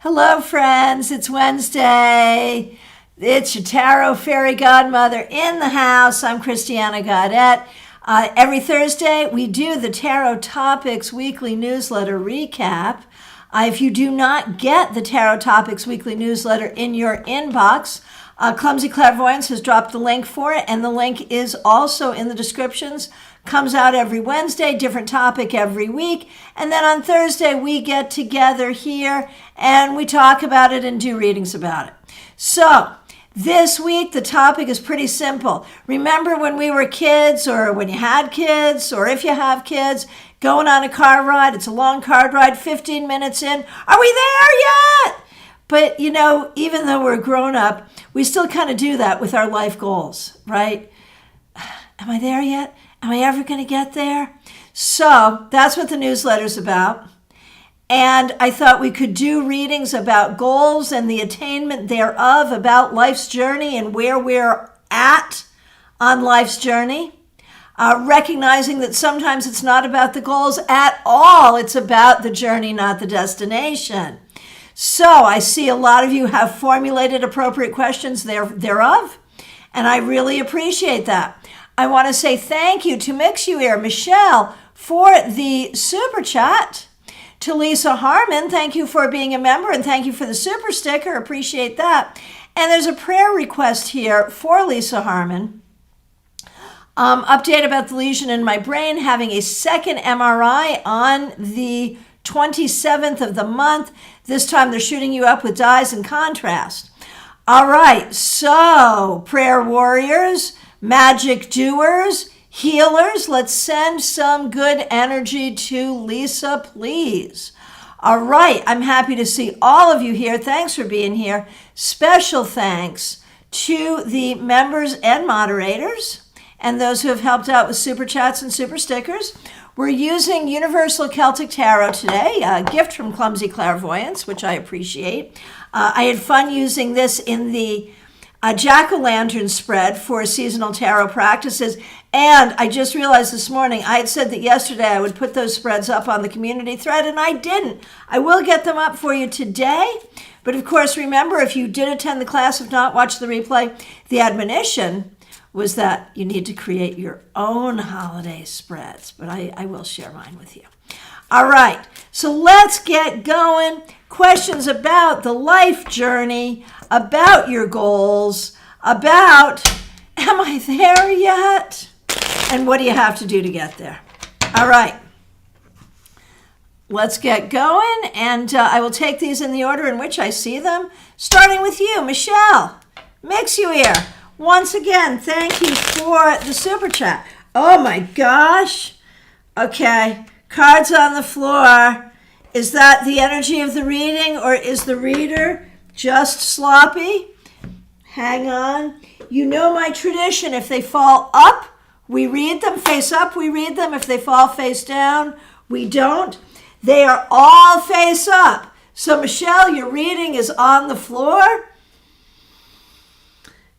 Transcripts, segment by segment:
Hello, friends. It's Wednesday. It's your Tarot Fairy Godmother in the house. I'm Christiana Gaudet. Every Thursday, we do the Tarot Topics Weekly Newsletter recap. If you do not get the Tarot Topics Weekly Newsletter in your inbox, Clumsy Clairvoyance has dropped the link for it, and the link is also in the descriptions. Comes out every Wednesday, different topic every week. And then on Thursday, we get together here and we talk about it and do readings about it. So this week, the topic is pretty simple. Remember when we were kids, or when you had kids, or if you have kids, going on a car ride? It's a long car ride, 15 minutes in. Are we there yet? But, you know, even though we're grown up, we still kind of do that with our life goals, right? Am I there yet? Am I ever going to get there? So that's what the newsletter's about. And I thought we could do readings about goals and the attainment thereof, about life's journey and where we're at on life's journey. Recognizing that sometimes it's not about the goals at all. It's about the journey, not the destination. So I see a lot of you have formulated appropriate questions thereof, and I really appreciate that. I want to say thank you to Michelle, for the super chat. To Lisa Harmon, thank you for being a member, and thank you for the super sticker. Appreciate that. And there's a prayer request here for Lisa Harmon. Update about the lesion in my brain, having a second MRI on the 27th of the month. This time they're shooting you up with dyes and contrast. All right, so prayer warriors, magic doers, healers, let's send some good energy to Lisa, please. All right, I'm happy to see all of you here. Thanks for being here. Special thanks to the members and moderators and those who have helped out with super chats and super stickers. We're using Universal Celtic Tarot today, a gift from Clumsy Clairvoyance, which I appreciate. I had fun using this in the jack-o'-lantern spread for seasonal tarot practices. And I just realized this morning, I had said that yesterday I would put those spreads up on the community thread, and I didn't. I will get them up for you today. But of course, remember, if you did attend the class, if not, watch the replay. The admonition was that you need to create your own holiday spreads, but I will share mine with you. All right, so let's get going. Questions about the life journey, about your goals, about, am I there yet? And what do you have to do to get there? All right, let's get going. And I will take these in the order in which I see them, starting with you, Michelle. Here. Once again, thank you for the super chat. Oh my gosh. Okay, cards on the floor. Is that the energy of the reading, or is the reader just sloppy? Hang on. You know my tradition. If they fall up, we read them. Face up, we read them. If they fall face down, we don't. They are all face up. So Michelle, your reading is on the floor.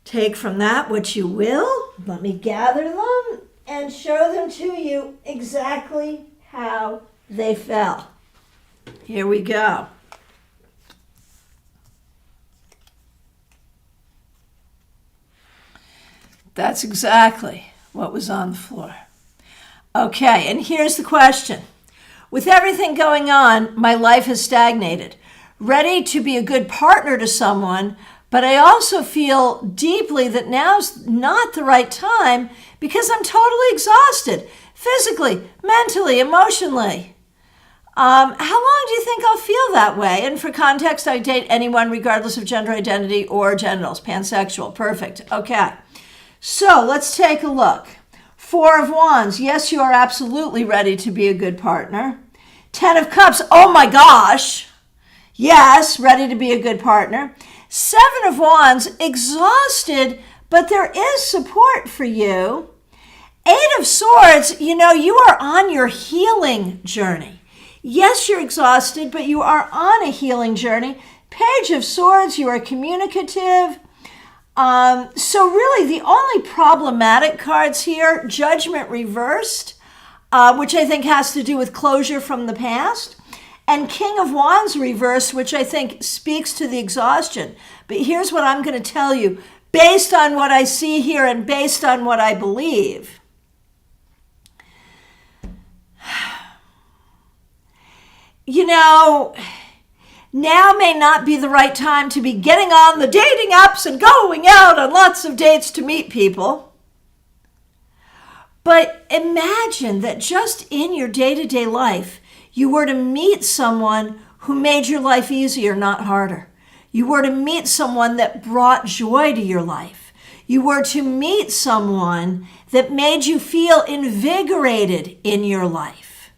Take from that what you will. Let me gather them and show them to you exactly how they fell. Here we go. That's exactly what was on the floor. Okay, and here's the question. With everything going on, my life has stagnated. Ready to be a good partner to someone, but I also feel deeply that now's not the right time because I'm totally exhausted, physically, mentally, emotionally. How long do you think I'll feel that way? And for context, I date anyone regardless of gender identity or genitals, pansexual. Perfect. Okay. So let's take a look. 4 of Wands. Yes, you are absolutely ready to be a good partner. 10 of Cups. Oh my gosh. Yes, ready to be a good partner. 7 of Wands. Exhausted, but there is support for you. 8 of Swords. You know, you are on your healing journey. Yes, you're exhausted, but you are on a healing journey. Page of Swords, you are communicative. So really the only problematic cards here, Judgment reversed, which I think has to do with closure from the past. And King of Wands reversed, which I think speaks to the exhaustion. But here's what I'm going to tell you, based on what I see here and based on what I believe. You know, now may not be the right time to be getting on the dating apps and going out on lots of dates to meet people. But imagine that just in your day-to-day life, you were to meet someone who made your life easier, not harder. You were to meet someone that brought joy to your life. You were to meet someone that made you feel invigorated in your life.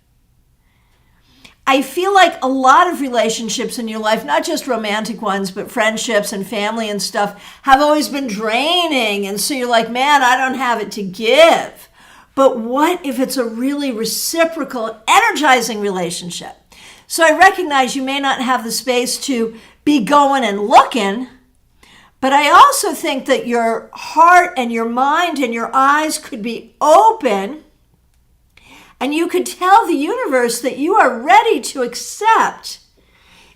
I feel like a lot of relationships in your life, not just romantic ones, but friendships and family and stuff, have always been draining. And so you're like, man, I don't have it to give. But what if it's a really reciprocal, energizing relationship? So I recognize you may not have the space to be going and looking, but I also think that your heart and your mind and your eyes could be open, and you could tell the universe that you are ready to accept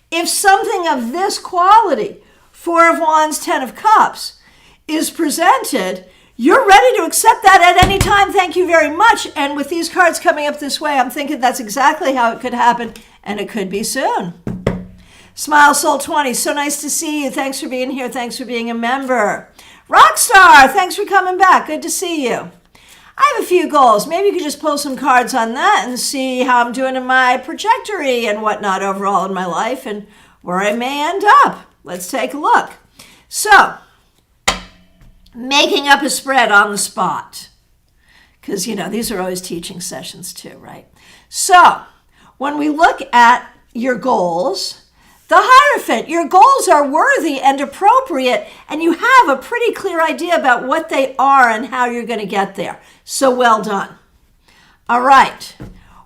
if something of this quality, 4 of Wands, 10 of Cups, is presented. You're ready to accept that at any time. Thank you very much. And with these cards coming up this way, I'm thinking that's exactly how it could happen, and it could be soon. Smile Soul 20, so nice to see you. Thanks for being here. Thanks for being a member. Rockstar, thanks for coming back. Good to see you. I have a few goals. Maybe you could just pull some cards on that and see how I'm doing in my trajectory and whatnot overall in my life and where I may end up. Let's take a look. So, making up a spread on the spot. Because, you know, these are always teaching sessions too, right? So, when we look at your goals, the Hierophant, your goals are worthy and appropriate, and you have a pretty clear idea about what they are and how you're going to get there. So well done. All right.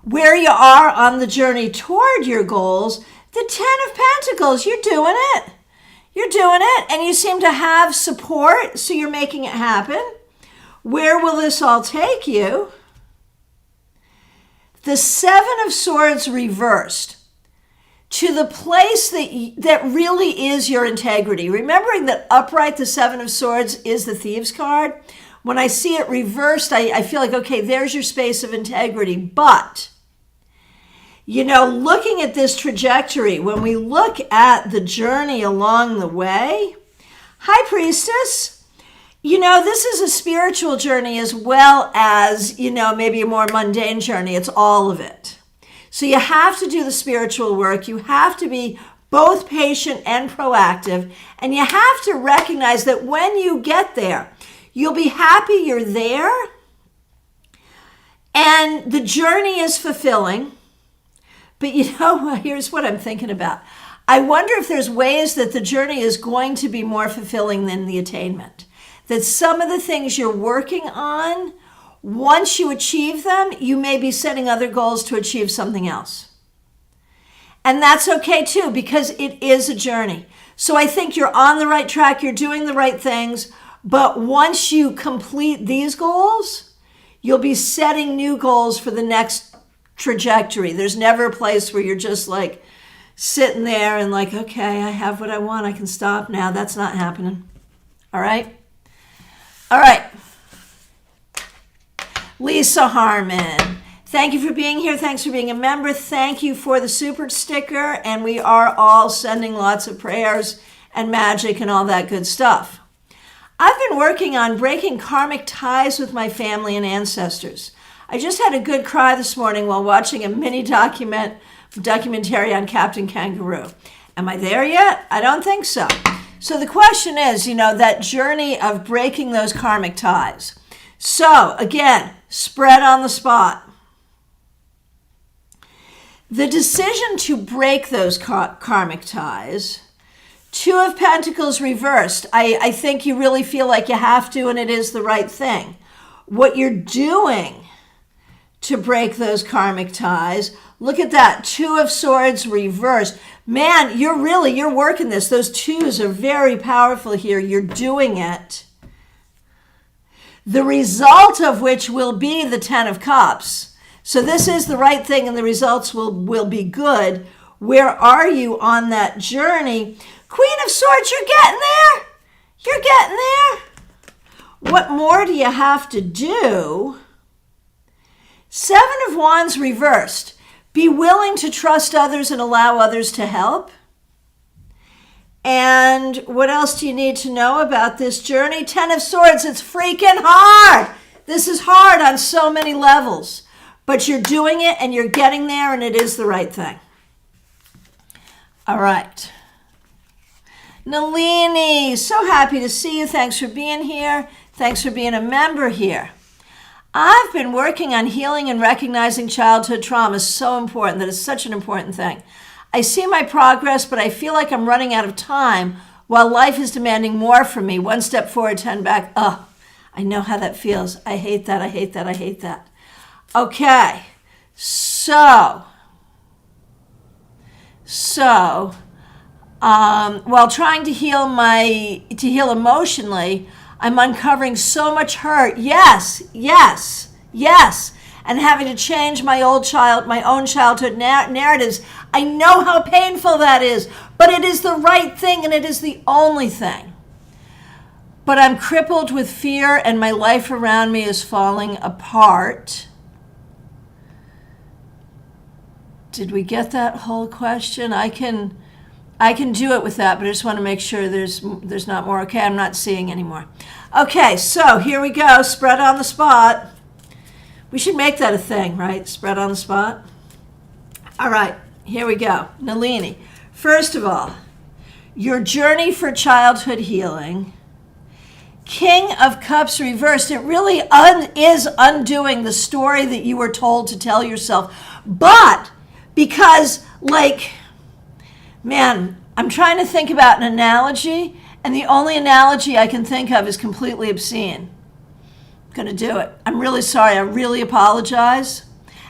Where you are on the journey toward your goals, the 10 of Pentacles, you're doing it. You're doing it, and you seem to have support, so you're making it happen. Where will this all take you? The 7 of Swords reversed to the place that really is your integrity. Remembering that upright, the 7 of Swords is the Thieves card. When I see it reversed, I feel like, okay, there's your space of integrity. But you know, looking at this trajectory, when we look at the journey along the way, High Priestess, you know, this is a spiritual journey as well as, you know, maybe a more mundane journey. It's all of it. So you have to do the spiritual work. You have to be both patient and proactive. And you have to recognize that when you get there, you'll be happy you're there. And the journey is fulfilling. But you know, here's what I'm thinking about. I wonder if there's ways that the journey is going to be more fulfilling than the attainment. That some of the things you're working on, once you achieve them, you may be setting other goals to achieve something else. And that's okay too, because it is a journey. So I think you're on the right track, you're doing the right things, but once you complete these goals, you'll be setting new goals for the next trajectory. There's never a place where you're just like sitting there and like, okay, I have what I want, I can stop now. That's not happening. All right? All right. Lisa Harmon, thank you for being here. Thanks for being a member. Thank you for the super sticker. And we are all sending lots of prayers and magic and all that good stuff. I've been working on breaking karmic ties with my family and ancestors. I just had a good cry this morning while watching a mini documentary on Captain Kangaroo. Am I there yet? I don't think so. So the question is, you know, that journey of breaking those karmic ties. So again, spread on the spot. The decision to break those karmic ties, 2 of Pentacles reversed. I think you really feel like you have to, and it is the right thing. What you're doing to break those karmic ties. Look at that, 2 of Swords reversed. Man, you're working this. Those 2s are very powerful here. You're doing it. The result of which will be the 10 of Cups. So this is the right thing and the results will be good. Where are you on that journey? Queen of Swords, you're getting there. You're getting there. What more do you have to do? Seven of Wands reversed. Be willing to trust others and allow others to help. And what else do you need to know about this journey? Ten of Swords, it's freaking hard. This is hard on so many levels. But you're doing it and you're getting there and it is the right thing. All right. Nalini, so happy to see you. Thanks for being here. Thanks for being a member here. I've been working on healing and recognizing childhood trauma. It's so important. That is such an important thing. I see my progress, but I feel like I'm running out of time while life is demanding more from me. 1 step forward, 10 back. Oh, I know how that feels. I hate that. I hate that. I hate that. Okay. So, while trying to heal emotionally, I'm uncovering so much hurt. Yes. And having to change my own childhood narratives. I know how painful that is, but it is the right thing and it is the only thing. But I'm crippled with fear and my life around me is falling apart. Did we get that whole question? I can do it with that, but I just want to make sure there's not more. Okay, I'm not seeing anymore. Okay, so here we go. Spread on the spot. We should make that a thing, right? Spread on the spot. All right, here we go. Nalini, first of all, your journey for childhood healing. King of Cups reversed. It really is undoing the story that you were told to tell yourself. But because, I'm trying to think about an analogy, and the only analogy I can think of is completely obscene. I'm going to do it. I'm really sorry. I really apologize.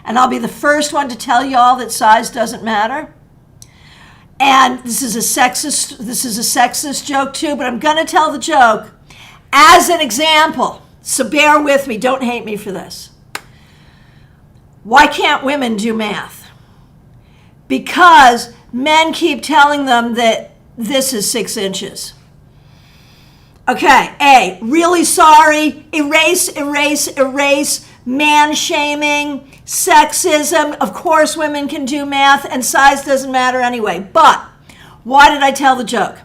And I'll be the first one to tell y'all that size doesn't matter. And this is a sexist joke too, but I'm going to tell the joke as an example. So bear with me. Don't hate me for this. Why can't women do math? Because men keep telling them that this is 6 inches. Okay, A, really sorry, erase, man-shaming, sexism. Of course women can do math and size doesn't matter anyway. But why did I tell the joke?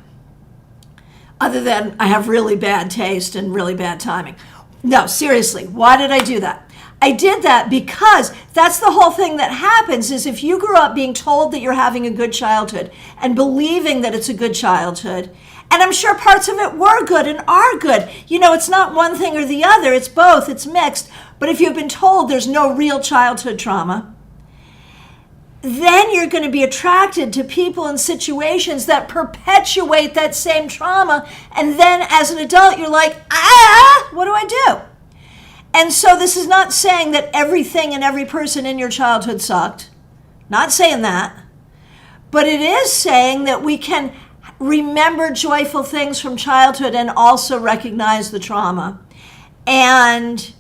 Other than I have really bad taste and really bad timing. No, seriously, why did I do that? I did that because that's the whole thing that happens is if you grew up being told that you're having a good childhood and believing that it's a good childhood, and I'm sure parts of it were good and are good. You know, it's not one thing or the other. It's both. It's mixed. But if you've been told there's no real childhood trauma, then you're going to be attracted to people and situations that perpetuate that same trauma. And then as an adult, you're like, what do I do? And so this is not saying that everything and every person in your childhood sucked. Not saying that. But it is saying that we can remember joyful things from childhood and also recognize the trauma and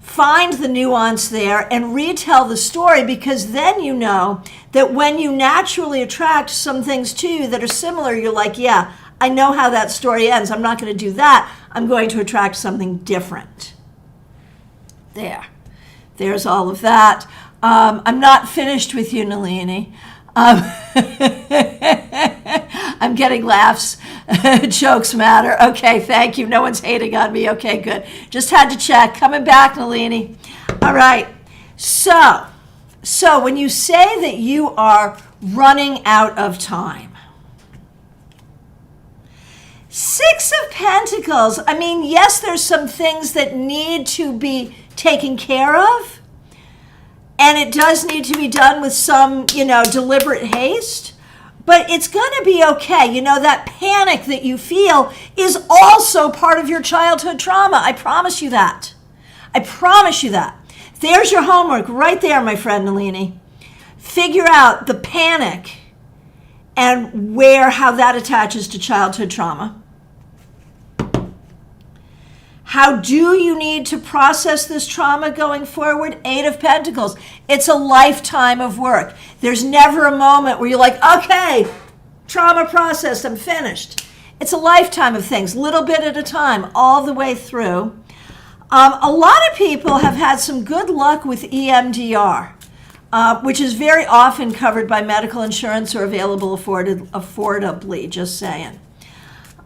find the nuance there and retell the story, because then you know that when you naturally attract some things to you that are similar, you're like, yeah, I know how that story ends. I'm not going to do that. I'm going to attract something different. There's all of that. I'm not finished with you, Nalini. I'm getting laughs. Jokes matter. Okay, thank you. No one's hating on me. Okay, good. Just had to check. Coming back, Nalini. All right. So when you say that you are running out of time, 6 of Pentacles, I mean, yes, there's some things that need to be taken care of. And it does need to be done with some, deliberate haste. But it's going to be okay. That panic that you feel is also part of your childhood trauma. I promise you that. I promise you that. There's your homework right there, my friend Nalini. Figure out the panic and how that attaches to childhood trauma. How do you need to process this trauma going forward? 8 of Pentacles. It's a lifetime of work. There's never a moment where you're like, okay, trauma processed, I'm finished. It's a lifetime of things, little bit at a time, all the way through. A lot of people have had some good luck with EMDR, which is very often covered by medical insurance or available affordably, just saying.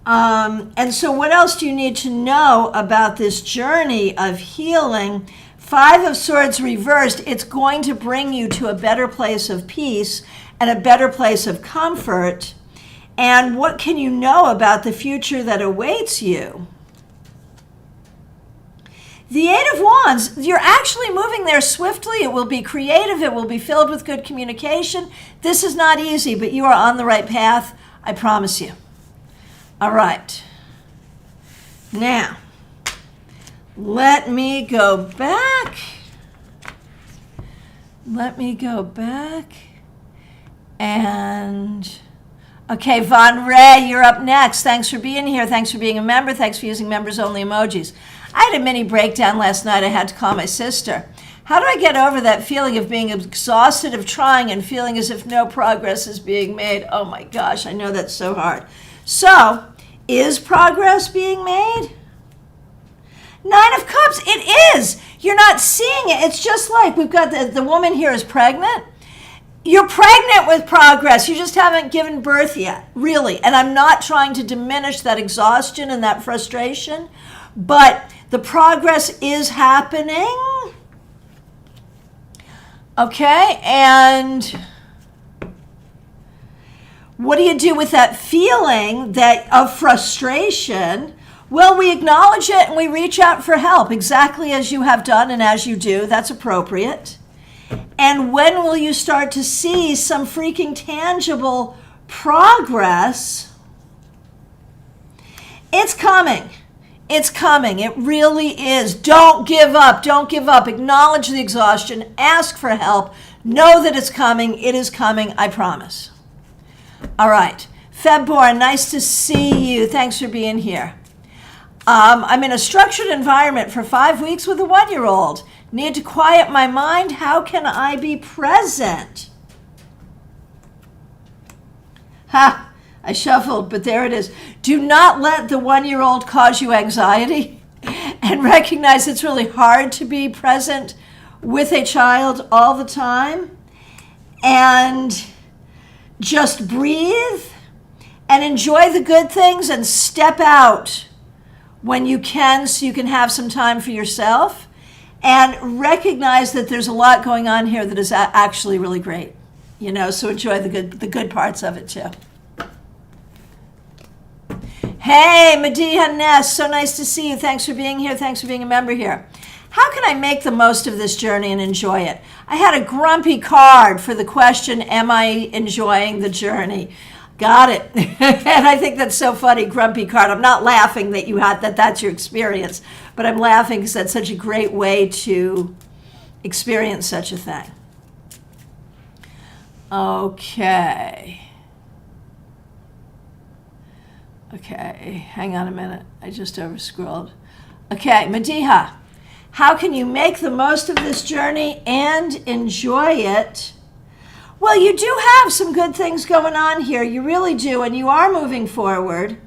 And so what else do you need to know about this journey of healing? 5 of Swords reversed, it's going to bring you to a better place of peace and a better place of comfort. And what can you know about the future that awaits you? The 8 of Wands, you're actually moving there swiftly. It will be creative. It will be filled with good communication. This is not easy, but you are on the right path. I promise you. All right. Now, let me go back. And, okay, Von Ray, you're up next. Thanks for being here. Thanks for being a member. Thanks for using members-only emojis. I had a mini breakdown last night. I had to call my sister. How do I get over that feeling of being exhausted of trying and feeling as if no progress is being made? Oh my gosh, I know that's so hard. So, is progress being made? 9 of Cups, it is. You're not seeing it. It's just like we've got the woman here is pregnant. You're pregnant with progress. You just haven't given birth yet, really. And I'm not trying to diminish that exhaustion and that frustration, but the progress is happening. Okay, and what do you do with that feeling of frustration? Well, we acknowledge it and we reach out for help, exactly as you have done and as you do. That's appropriate. And when will you start to see some freaking tangible progress? It's coming. It's coming. It really is. Don't give up. Don't give up. Acknowledge the exhaustion. Ask for help. Know that it's coming. It is coming. I promise. All right. Febborn, nice to see you. Thanks for being here. I'm in a structured environment for 5 weeks with a 1-year-old. Need to quiet my mind. How can I be present? Ha! I shuffled, but there it is. Do not let the 1-year-old cause you anxiety, and recognize it's really hard to be present with a child all the time. And just breathe and enjoy the good things and step out when you can so you can have some time for yourself. And recognize that there's a lot going on here that is actually really great. So enjoy the good parts of it too. Hey, Mediha Ness, so nice to see you. Thanks for being here. Thanks for being a member here. How can I make the most of this journey and enjoy it? I had a grumpy card for the question, am I enjoying the journey? Got it. And I think that's so funny, grumpy card. I'm not laughing that you had that's your experience, but I'm laughing because that's such a great way to experience such a thing. Okay, hang on a minute. I just overscrolled. Okay, Mediha, how can you make the most of this journey and enjoy it? Well, you do have some good things going on here. You really do, and you are moving forward.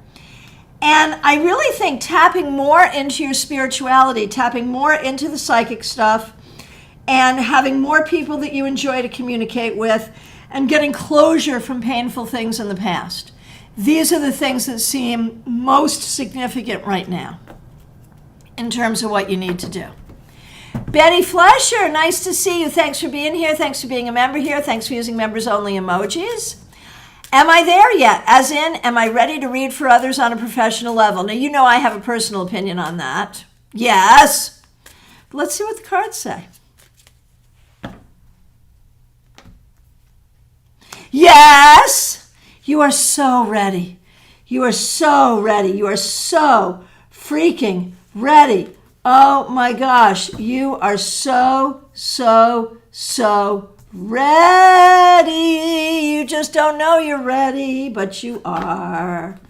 And I really think tapping more into your spirituality, tapping more into the psychic stuff, and having more people that you enjoy to communicate with, and getting closure from painful things in the past. These are the things that seem most significant right now in terms of what you need to do. Betty Flesher, nice to see you. Thanks for being here. Thanks for being a member here. Thanks for using members-only emojis. Am I there yet? As in, am I ready to read for others on a professional level? Now, you know I have a personal opinion on that. Yes. Let's see what the cards say. Yes. You are so ready. You are so ready. You are so freaking ready. Oh my gosh. You are so ready. You just don't know you're ready, but you are.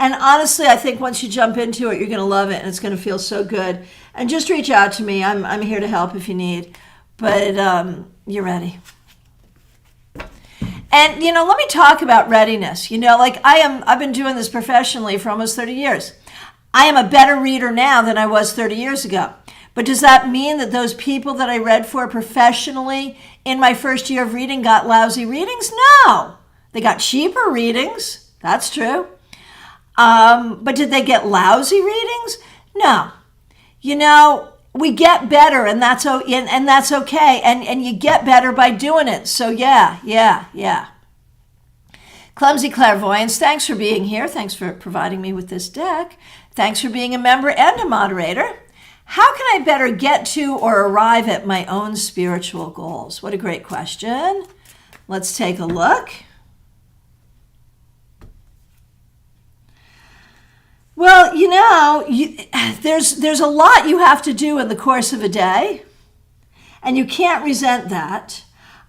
And honestly, I think once you jump into it, you're going to love it and it's going to feel so good. And just reach out to me. I'm here to help if you need. But you're ready. And, let me talk about readiness. I've been doing this professionally for almost 30 years. I am a better reader now than I was 30 years ago. But does that mean that those people that I read for professionally in my first year of reading got lousy readings? No. They got cheaper readings. That's true. But did they get lousy readings? No. We get better, and that's okay. And you get better by doing it. So yeah. Clumsy Clairvoyance, thanks for being here. Thanks for providing me with this deck. Thanks for being a member and a moderator. How can I better get to or arrive at my own spiritual goals? What a great question. Let's take a look. Well, there's a lot you have to do in the course of a day, and you can't resent that.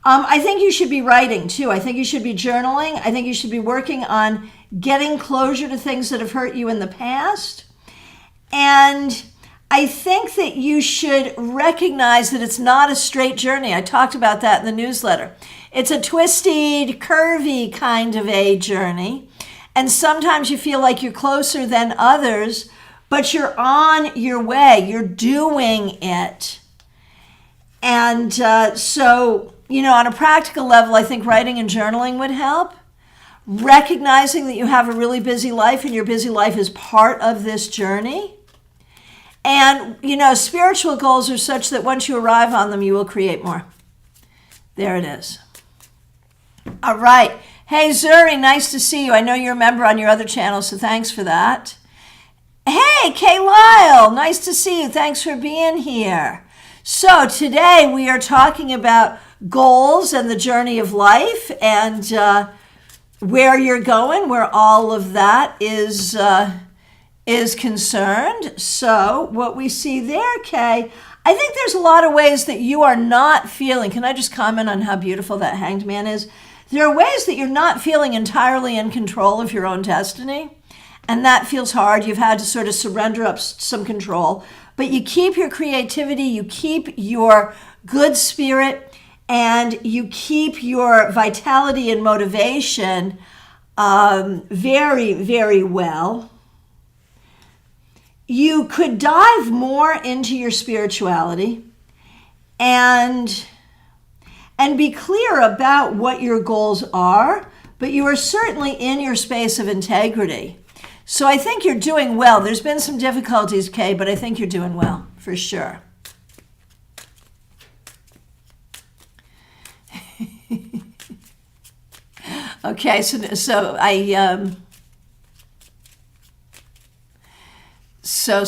I think you should be writing, too. I think you should be journaling. I think you should be working on getting closure to things that have hurt you in the past. And I think that you should recognize that it's not a straight journey. I talked about that in the newsletter. It's a twisted, curvy kind of a journey. And sometimes you feel like you're closer than others, but you're on your way. You're doing it. And so, on a practical level, I think writing and journaling would help. Recognizing that you have a really busy life and your busy life is part of this journey. And, spiritual goals are such that once you arrive on them, you will create more. There it is. All right. Hey, Zuri, nice to see you. I know you're a member on your other channel, so thanks for that. Hey, Kay Lyle, nice to see you. Thanks for being here. So today we are talking about goals and the journey of life and where you're going, where all of that is concerned. So what we see there, Kay, I think there's a lot of ways that you are not feeling. Can I just comment on how beautiful that Hanged Man is? There are ways that you're not feeling entirely in control of your own destiny, and that feels hard. You've had to sort of surrender up some control, but you keep your creativity, you keep your good spirit, and you keep your vitality and motivation very, very well. You could dive more into your spirituality and be clear about what your goals are, but you are certainly in your space of integrity. So I think you're doing well. There's been some difficulties, Kay, but I think you're doing well, for sure. Okay, so I... So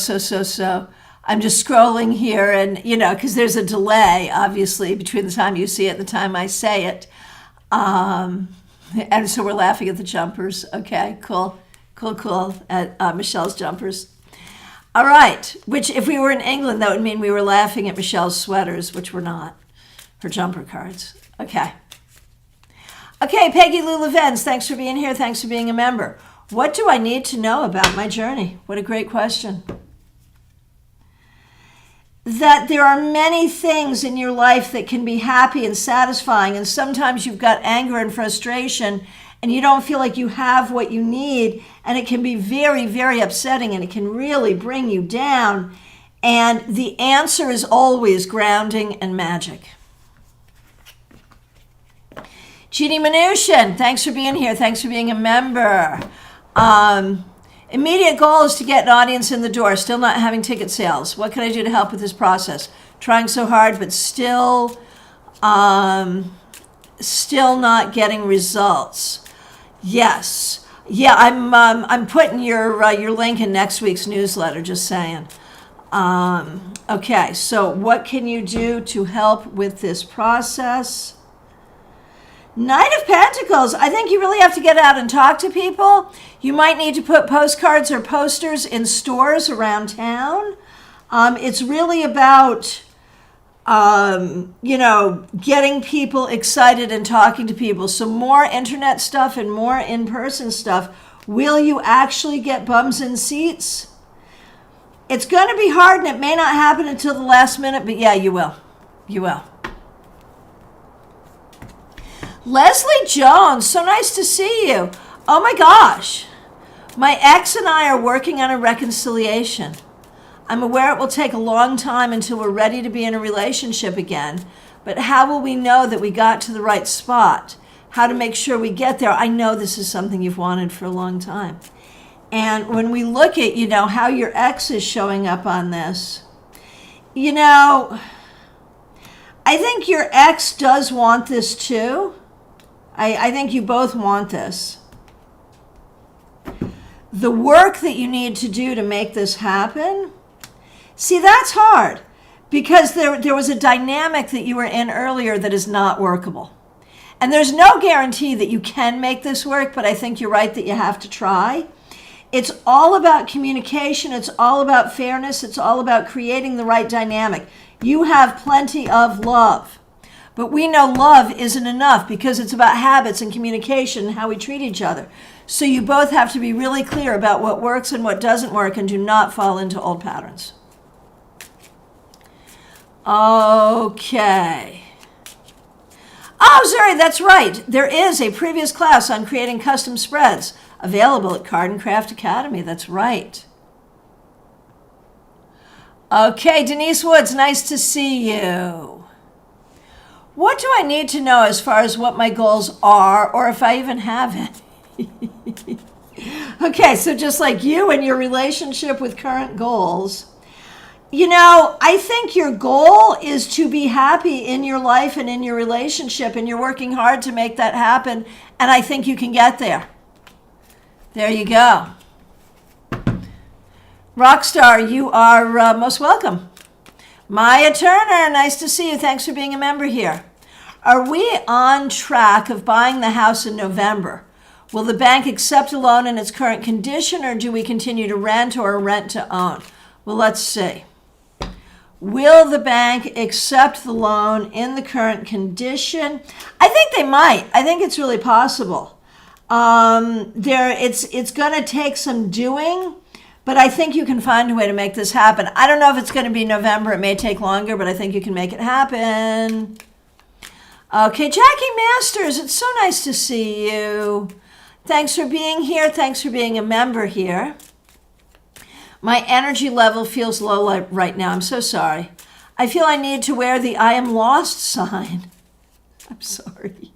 I'm just scrolling here and, because there's a delay, obviously, between the time you see it and the time I say it. And so we're laughing at the jumpers. Okay, cool. At Michelle's jumpers. All right, which if we were in England, that would mean we were laughing at Michelle's sweaters, which we're not. Her jumper cards. Okay, Peggy Lou Levens, thanks for being here. Thanks for being a member. What do I need to know about my journey? What a great question. That there are many things in your life that can be happy and satisfying, and sometimes you've got anger and frustration, and you don't feel like you have what you need, and it can be very, very upsetting, and it can really bring you down. And the answer is always grounding and magic. Jeannie Mnuchin, thanks for being here. Thanks for being a member. Immediate goal is to get an audience in the door, still not having ticket sales. What can I do to help with this process? Trying so hard, but still not getting results. Yes. Yeah, I'm putting your link in next week's newsletter, just saying. Okay, so what can you do to help with this process? Knight of Pentacles, I think you really have to get out and talk to people. You might need to put postcards or posters in stores around town. It's really about getting people excited and talking to people. So more internet stuff and more in-person stuff. Will you actually get bums in seats? It's going to be hard, and it may not happen until the last minute, but yeah, you will. You will. Leslie Jones, so nice to see you. Oh my gosh. My ex and I are working on a reconciliation. I'm aware it will take a long time until we're ready to be in a relationship again, but how will we know that we got to the right spot? How to make sure we get there? I know this is something you've wanted for a long time. And when we look at, how your ex is showing up on this, I think your ex does want this too. I think you both want this. The work that you need to do to make this happen, see, that's hard because there was a dynamic that you were in earlier that is not workable. And there's no guarantee that you can make this work, but I think you're right that you have to try. It's all about communication. It's all about fairness. It's all about creating the right dynamic. You have plenty of love. But we know love isn't enough because it's about habits and communication and how we treat each other. So you both have to be really clear about what works and what doesn't work and do not fall into old patterns. Okay. Oh, Zuri, that's right. There is a previous class on creating custom spreads available at Card and Craft Academy. That's right. Okay, Denise Woods, nice to see you. What do I need to know as far as what my goals are, or if I even have it? Okay, so just like you and your relationship with current goals, I think your goal is to be happy in your life and in your relationship, and you're working hard to make that happen, and I think you can get there. There you go. Rockstar, you are most welcome. Maya Turner, nice to see you. Thanks for being a member here. Are we on track of buying the house in November? Will the bank accept a loan in its current condition, or do we continue to rent or rent to own? Well, let's see. Will the bank accept the loan in the current condition? I think they might. I think it's really possible. It's going to take some doing, but I think you can find a way to make this happen. I don't know if it's going to be November. It may take longer, but I think you can make it happen. Okay, Jackie Masters, it's so nice to see you. Thanks for being here. Thanks for being a member here. My energy level feels low right now. I'm so sorry. I feel I need to wear the I am lost sign. I'm sorry.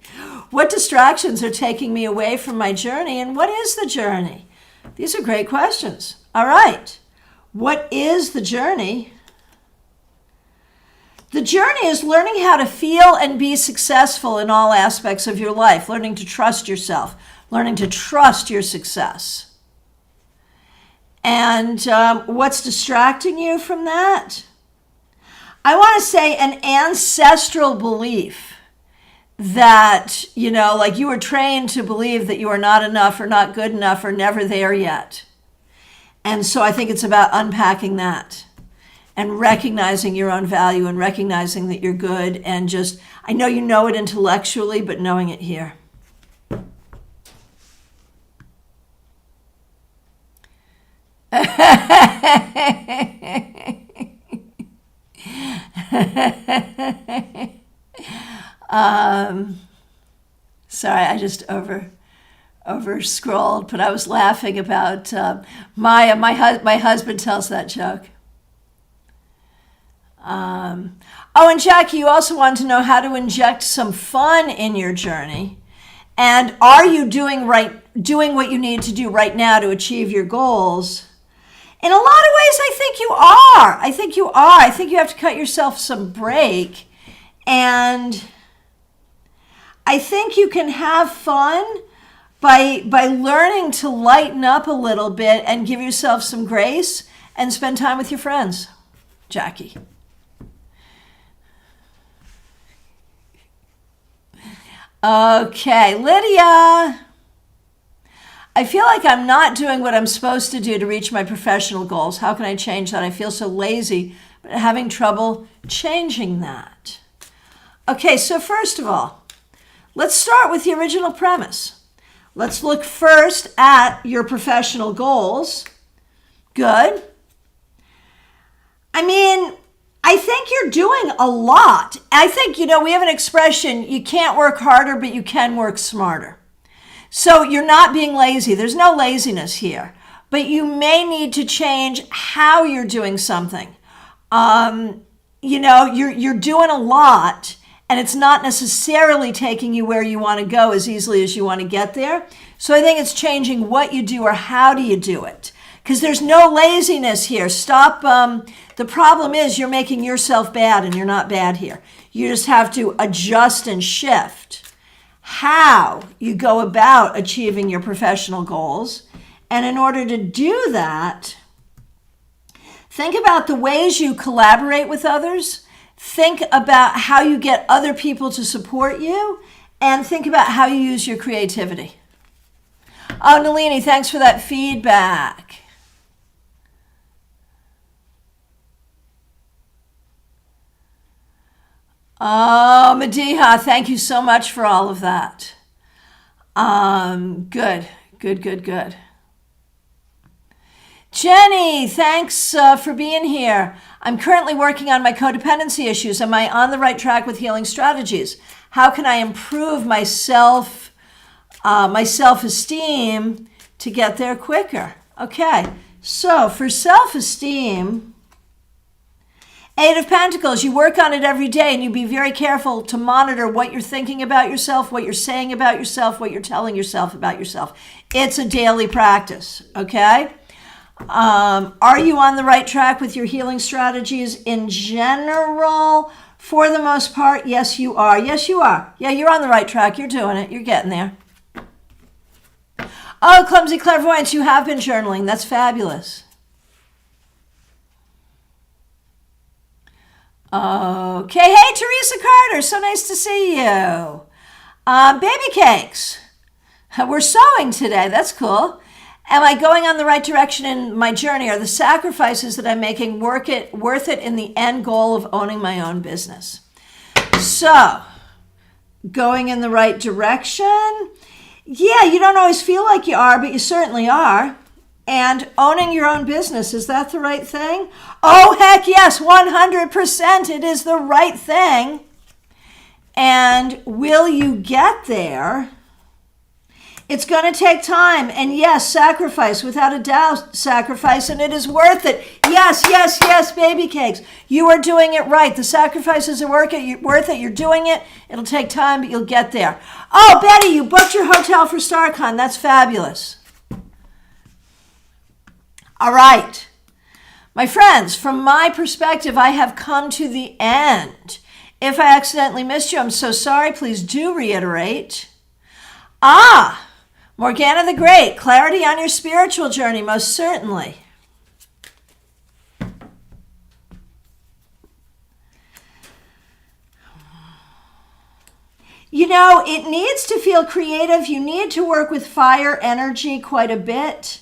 What distractions are taking me away from my journey, and what is the journey? These are great questions. All right. What is the journey? The journey is learning how to feel and be successful in all aspects of your life, learning to trust yourself, learning to trust your success. And what's distracting you from that? I want to say an ancestral belief that, like you were trained to believe that you are not enough or not good enough or never there yet. And so I think it's about unpacking that and recognizing your own value and recognizing that you're good and just, I know you know it intellectually, but knowing it here. Sorry, I just over scrolled, but I was laughing about Maya. My husband tells that joke. Oh, and Jackie, you also want to know how to inject some fun in your journey. And are you doing what you need to do right now to achieve your goals? In a lot of ways, I think you are. I think you have to cut yourself some break. And I think you can have fun by learning to lighten up a little bit and give yourself some grace and spend time with your friends. Jackie. Okay, Lydia. I feel like I'm not doing what I'm supposed to do to reach my professional goals. How can I change that? I feel so lazy but having trouble changing that. Okay, so first of all, let's start with the original premise. Let's look first at your professional goals. Good. I mean, I think you're doing a lot. I think, we have an expression, you can't work harder, but you can work smarter. So you're not being lazy. There's no laziness here. But you may need to change how you're doing something. You're doing a lot, and it's not necessarily taking you where you want to go as easily as you want to get there. So I think it's changing what you do or how do you do it. Because there's no laziness here. Stop. The problem is you're making yourself bad, and you're not bad here. You just have to adjust and shift how you go about achieving your professional goals. And in order to do that, think about the ways you collaborate with others. Think about how you get other people to support you. And think about how you use your creativity. Oh, Nalini, thanks for that feedback. Oh, Madiha, thank you so much for all of that. Good. Jenny, thanks for being here. I'm currently working on my codependency issues. Am I on the right track with healing strategies? How can I improve my self-esteem to get there quicker? Okay, so for self-esteem, Eight of Pentacles, you work on it every day, and you be very careful to monitor what you're thinking about yourself, what you're saying about yourself, what you're telling yourself about yourself. It's a daily practice, okay? Are you on the right track with your healing strategies in general? For the most part, yes, you are. Yes, you are. Yeah, you're on the right track. You're doing it. You're getting there. Oh, Clumsy Clairvoyance, you have been journaling. That's fabulous. Okay, hey, Teresa Carter, so nice to see you. Baby cakes. We're sewing today. That's cool. Am I going on the right direction in my journey? Are the sacrifices that I'm making worth it in the end goal of owning my own business? So, going in the right direction? Yeah, you don't always feel like you are, but you certainly are. And owning your own business, is that the right thing? Oh, heck yes, 100%. It is the right thing. And will you get there? It's going to take time. And yes, sacrifice, without a doubt, sacrifice, and it is worth it. Yes, yes, yes, baby cakes. You are doing it right. The sacrifices are worth it. You're doing it. It'll take time, but you'll get there. Oh, Betty, you booked your hotel for StarCon. That's fabulous. All right. My friends, from my perspective, I have come to the end. If I accidentally missed you, I'm so sorry. Please do reiterate. Morgana the Great, clarity on your spiritual journey, most certainly. It needs to feel creative. You need to work with fire energy quite a bit.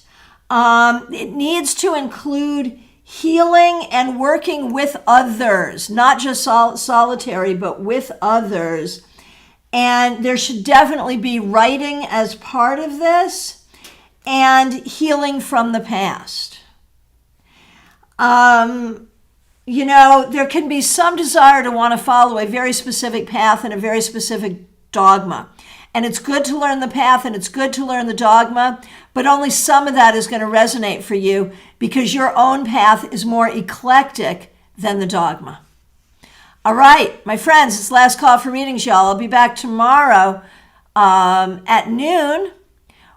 It needs to include healing and working with others, not just solitary, but with others. And there should definitely be writing as part of this and healing from the past. There can be some desire to want to follow a very specific path and a very specific dogma. And it's good to learn the path and it's good to learn the dogma, but only some of that is going to resonate for you because your own path is more eclectic than the dogma. All right, my friends, it's last call for readings, y'all. I'll be back tomorrow at noon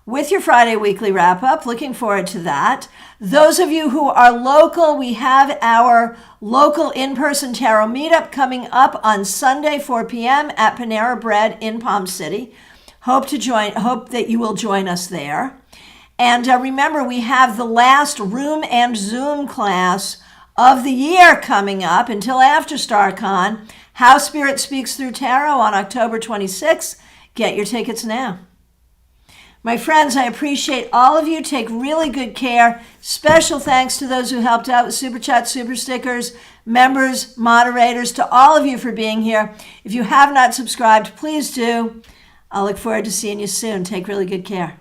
with your Friday weekly wrap-up. Looking forward to that. Those of you who are local, we have our local in-person tarot meetup coming up on Sunday, 4 p.m. at Panera Bread in Palm City. Hope that you will join us there. And remember, we have the last Room and Zoom class of the year coming up until after StarCon. How Spirit Speaks Through Tarot on October 26th. Get your tickets now. My friends, I appreciate all of you. Take really good care. Special thanks to those who helped out with Super Chat, Super Stickers, members, moderators, to all of you for being here. If you have not subscribed, please do. I'll look forward to seeing you soon. Take really good care.